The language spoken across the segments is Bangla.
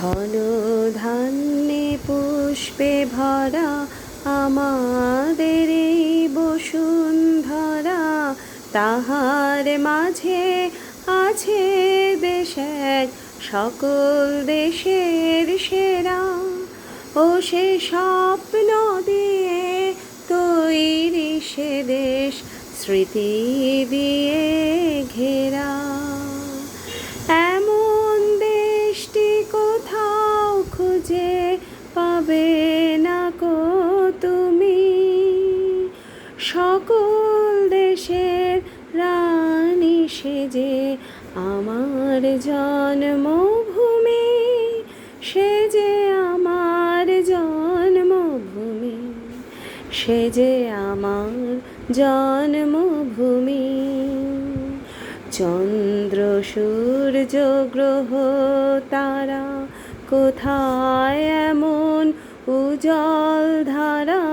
ধন ধান্যে পুষ্পে ভরা আমাদের এই বসুন্ধরা, তাহার মাঝে আছে দেশ এক সকল দেশের সেরা। ও সে স্বপ্ন দিয়ে তৈরি সে দেশ, স্মৃতি দিয়ে ঘেরা। এমন দেশটি কোথাও খুঁজে পাবে না কো তুমি, সকল দেশের রানী সেজে আমার জন্মভূমি, সেজে আমার জন্মভূমি, সেজে আমার জন্মভূমি। চন্দ্র সূর্য গ্রহ তারা কোথায় এমন উজ্জ্বল ধারা,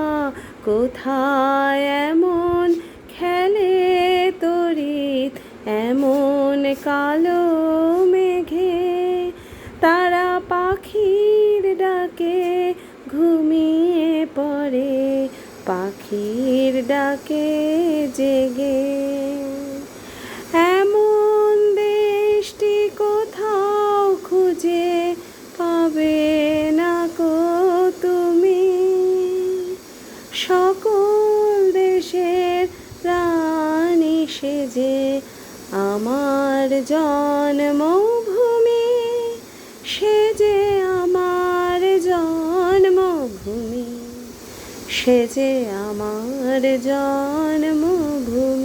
কোথায় এমন খেলে তড়িৎ এমন কালো মেঘে। তারা পাখির ডাকে ঘুমিয়ে পড়ে, পাখির ডাকে জেগে। এমন দেশটি কোথাও খুঁজে পাবে না কো তুমি, সকল দেশের রানী সেজে আমার জন্মভূমি, সেজে আমার জন্মভূমি, সেজে আমার জন্মভূমি।